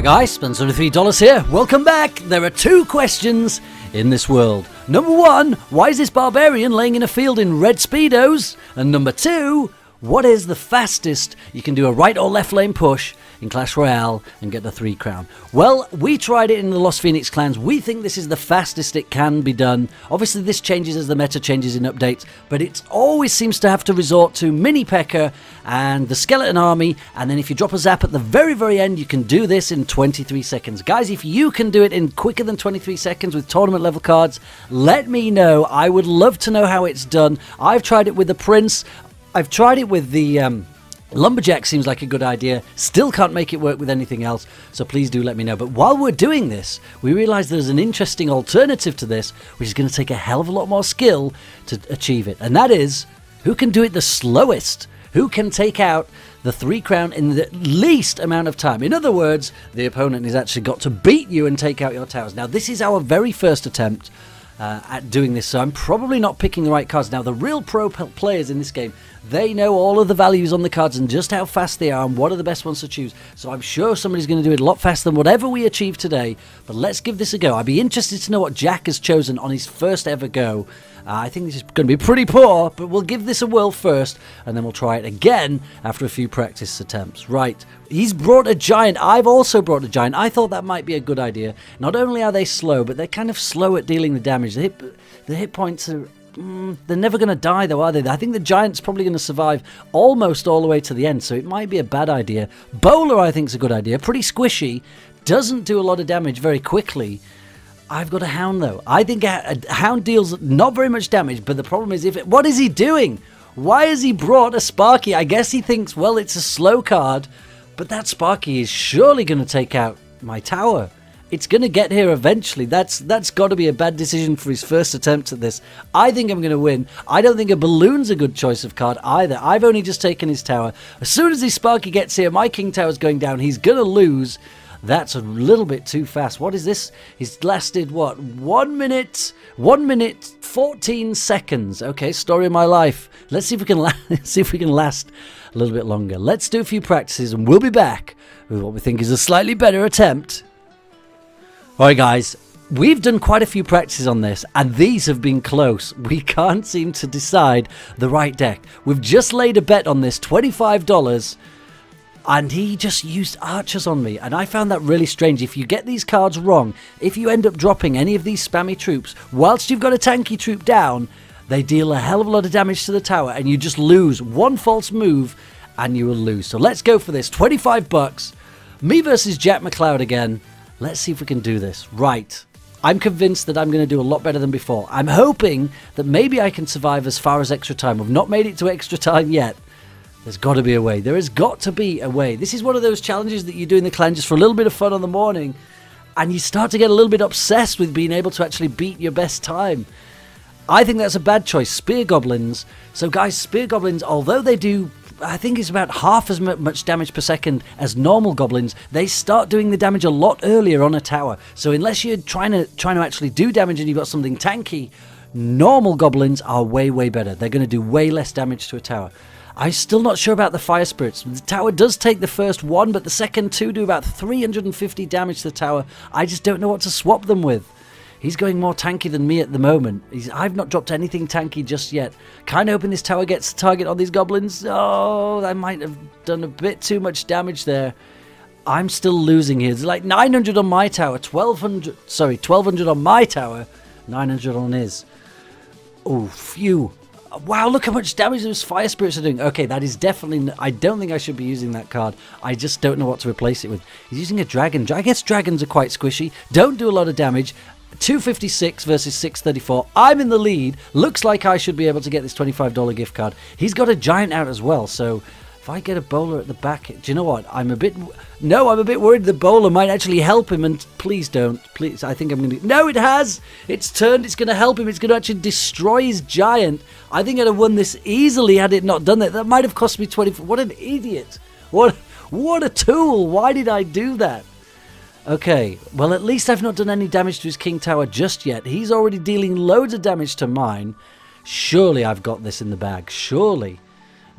Hi guys, $73 here. Welcome back. There are two questions in this world. Number one, why is this barbarian laying in a field in red Speedos? And number two, what is the fastest you can do a right or left lane push in Clash Royale and get the 3 crown? Well, we tried it in the Lost Phoenix clans. We think this is the fastest it can be done. Obviously, this changes as the meta changes in updates, but it always seems to have to resort to Mini P.E.K.K.A. and the Skeleton Army, and then if you drop a zap at the very, very end, you can do this in 23 seconds. Guys, if you can do it in quicker than 23 seconds with tournament level cards, let me know. I would love to know how it's done. I've tried it with the Prince. I've tried it with the Lumberjack, seems like a good idea. Still can't make it work with anything else, so please do let me know. But while we're doing this, we realise there's an interesting alternative to this, which is going to take a hell of a lot more skill to achieve it. And that is, who can do it the slowest? Who can take out the 3 crown in the least amount of time? In other words, the opponent has actually got to beat you and take out your towers. Now, this is our very first attempt at doing this, so I'm probably not picking the right cards. Now, the real pro players in this game, they know all of the values on the cards and just how fast they are and what are the best ones to choose. So I'm sure somebody's going to do it a lot faster than whatever we achieve today. But let's give this a go. I'd be interested to know what Jack has chosen on his first ever go. I think this is going to be pretty poor, but we'll give this a whirl first, and then we'll try it again after a few practice attempts. Right, he's brought a giant. I've also brought a giant. I thought that might be a good idea. Not only are they slow, but they're kind of slow at dealing the damage. The hit points are... they're never going to die though, are they? I think the giant's probably going to survive almost all the way to the end, so it might be a bad idea. Bowler, I think, is a good idea. Pretty squishy. Doesn't do a lot of damage very quickly. I've got a Hound, though. I think a Hound deals not very much damage, but the problem is, what is he doing? Why has he brought a Sparky? I guess he thinks, well, it's a slow card, but that Sparky is surely going to take out my tower. It's going to get here eventually. That's got to be a bad decision for his first attempt at this. I think I'm going to win. I don't think a Balloon's a good choice of card either. I've only just taken his tower. As soon as his Sparky gets here, my King Tower's going down. He's going to lose. That's a little bit too fast. What is this? He's lasted, what, 1 minute? 1 minute, 14 seconds. Okay, story of my life. Let's see if we can last a little bit longer. Let's do a few practices, and we'll be back with what we think is a slightly better attempt. Alright guys, we've done quite a few practices on this, and these have been close. We can't seem to decide the right deck. We've just laid a bet on this, $25, and he just used archers on me, and I found that really strange. If you get these cards wrong, if you end up dropping any of these spammy troops, whilst you've got a tanky troop down, they deal a hell of a lot of damage to the tower, and you just lose one false move, and you will lose. So let's go for this, 25 bucks, me versus Jack McLeod again. Let's see if we can do this. Right. I'm convinced that I'm going to do a lot better than before. I'm hoping that maybe I can survive as far as extra time. We've not made it to extra time yet. There's got to be a way. There has got to be a way. This is one of those challenges that you do in the clan just for a little bit of fun on the morning, and you start to get a little bit obsessed with being able to actually beat your best time. I think that's a bad choice. Spear Goblins. So guys, Spear Goblins, although they do... I think it's about half as much damage per second as normal goblins. They start doing the damage a lot earlier on a tower. So unless you're trying to actually do damage and you've got something tanky, normal goblins are way, way better. They're going to do way less damage to a tower. I'm still not sure about the fire spirits. The tower does take the first one, but the second two do about 350 damage to the tower. I just don't know what to swap them with. He's going more tanky than me at the moment. I've not dropped anything tanky just yet. Kind of hoping this tower gets target on these goblins. Oh, I might have done a bit too much damage there. I'm still losing here. It's like 900 on my tower, 1200 on my tower, 900 on his. Oh, phew. Wow, look how much damage those fire spirits are doing. Okay, that is definitely... I don't think I should be using that card. I just don't know what to replace it with. He's using a dragon. I guess dragons are quite squishy. Don't do a lot of damage. 256 versus 634. I'm in the lead. Looks like I should be able to get this $25 gift card. He's got a giant out as well, so if I get a bowler at the back... Do you know what? I'm a bit worried the bowler might actually help him, and please don't. Please, I think I'm going to... No, it has! It's turned. It's going to help him. It's going to actually destroy his giant. I think I'd have won this easily had it not done that. That might have cost me 20... What an idiot. What a tool. Why did I do that? Okay, well, at least I've not done any damage to his King Tower just yet. He's already dealing loads of damage to mine. Surely I've got this in the bag. Surely.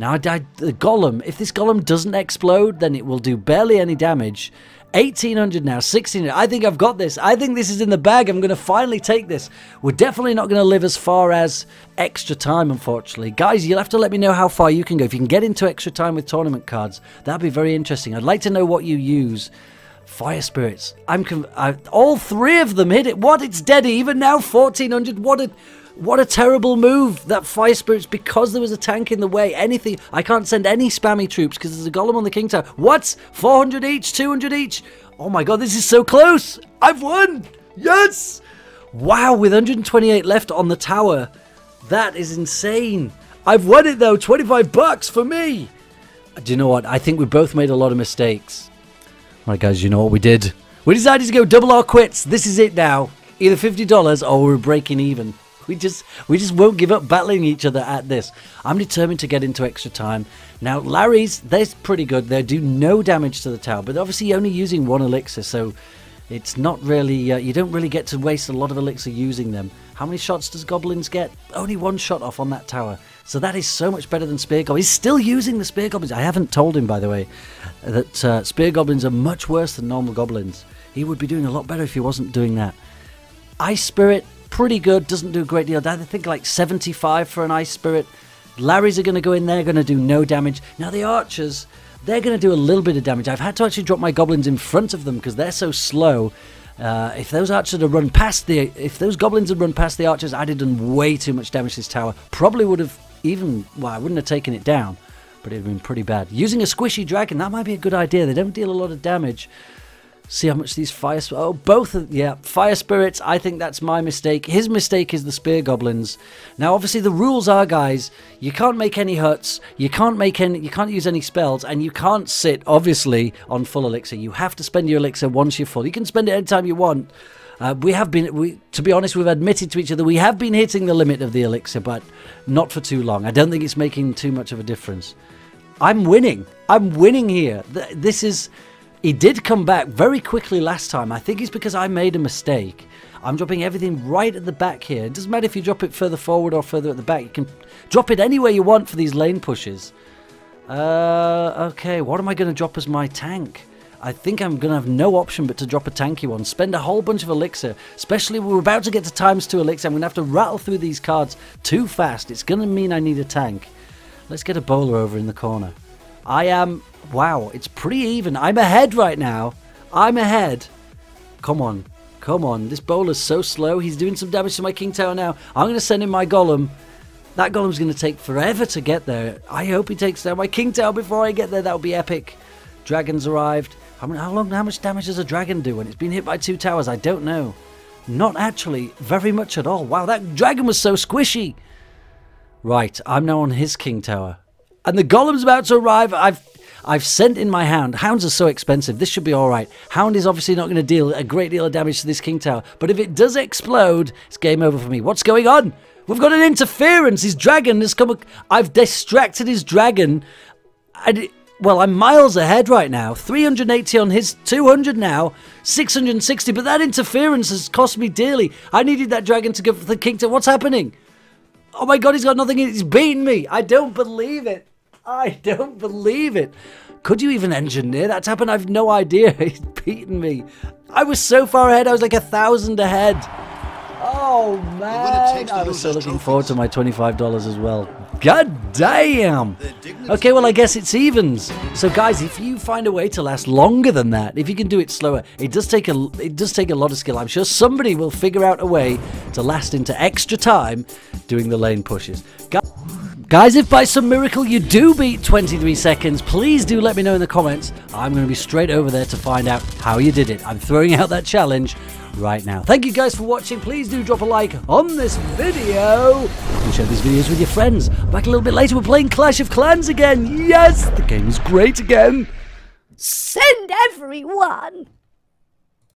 Now, the golem, if this golem doesn't explode, then it will do barely any damage. 1800 now, 1600. I think I've got this. I think this is in the bag. I'm going to finally take this. We're definitely not going to live as far as extra time, unfortunately. Guys, you'll have to let me know how far you can go. If you can get into extra time with tournament cards, that'd be very interesting. I'd like to know what you use. Fire spirits. All three of them hit it. What? It's dead even now. 1400. What a terrible move. That fire spirits, because there was a tank in the way. Anything. I can't send any spammy troops because there's a golem on the king tower. What? 400 each, 200 each. Oh my god, this is so close. I've won. Yes. Wow, with 128 left on the tower. That is insane. I've won it though. 25 bucks for me. Do you know what? I think we both made a lot of mistakes. Right, guys, you know what we did? We decided to go double or quits. This is it now. Either $50 or we're breaking even. We just won't give up battling each other at this. I'm determined to get into extra time. Now, Larry's, they're pretty good. They do no damage to the tower, but obviously you're only using one elixir, so it's not really, you don't really get to waste a lot of elixir using them. How many shots does Goblins get? Only one shot off on that tower. So that is so much better than Spear Goblins. He's still using the Spear Goblins. I haven't told him, by the way, that Spear Goblins are much worse than normal Goblins. He would be doing a lot better if he wasn't doing that. Ice Spirit, pretty good. Doesn't do a great deal. I think like 75 for an Ice Spirit. Larry's are going to go in there, going to do no damage. Now the Archers, they're going to do a little bit of damage. I've had to actually drop my Goblins in front of them because they're so slow. If those Archers had run past if those Goblins had run past the Archers, I'd have done way too much damage to this tower. Probably would have even, well, I wouldn't have taken it down, but it'd have been pretty bad. Using a squishy dragon, that might be a good idea. They don't deal a lot of damage. See how much these fire spirits. I think that's my mistake. His mistake is the spear goblins. Now, obviously, the rules are, guys, you can't make any huts, you can't use any spells, and you can't sit, obviously, on full elixir. You have to spend your elixir once you're full. You can spend it anytime you want. To be honest, we've admitted to each other we have been hitting the limit of the elixir, but not for too long. I don't think it's making too much of a difference. I'm winning. I'm winning here. He did come back very quickly last time. I think it's because I made a mistake. I'm dropping everything right at the back here. It doesn't matter if you drop it further forward or further at the back. You can drop it anywhere you want for these lane pushes. Okay, what am I going to drop as my tank? I think I'm going to have no option but to drop a tanky one. Spend a whole bunch of elixir. Especially we're about to get to ×2 elixir. I'm going to have to rattle through these cards too fast. It's going to mean I need a tank. Let's get a bowler over in the corner. Wow, it's pretty even. I'm ahead right now. I'm ahead. Come on. Come on. This bowler's so slow. He's doing some damage to my king tower now. I'm going to send in my golem. That golem's going to take forever to get there. I hope he takes down my king tower before I get there. That would be epic. Dragon's arrived. How much damage does a dragon do when it's been hit by 2 towers? I don't know. Not actually very much at all. Wow, that dragon was so squishy. Right, I'm now on his king tower. And the golem's about to arrive. I've sent in my hound. Hounds are so expensive. This should be all right. Hound is obviously not going to deal a great deal of damage to this king tower. But if it does explode, it's game over for me. What's going on? We've got an interference. His dragon has come. I've distracted his dragon. Well, I'm miles ahead right now. 380 on his 200 now. 660. But that interference has cost me dearly. I needed that dragon to go for the king tower. What's happening? Oh my god, he's got nothing. He's beaten me. I don't believe it. I don't believe it. Could you even engineer that to happen? I've no idea. He's beaten me. I was so far ahead. I was like 1,000 ahead. Oh, man. I was so looking forward to my $25 as well. God damn. Okay, well, I guess it's evens. So, guys, if you find a way to last longer than that, if you can do it slower, it does take a lot of skill. I'm sure somebody will figure out a way to last into extra time doing the lane pushes. Guys, if by some miracle you do beat 23 seconds, please do let me know in the comments. I'm going to be straight over there to find out how you did it. I'm throwing out that challenge right now. Thank you guys for watching. Please do drop a like on this video and share these videos with your friends. Back a little bit later, we're playing Clash of Clans again. Yes, the game is great again. Send everyone.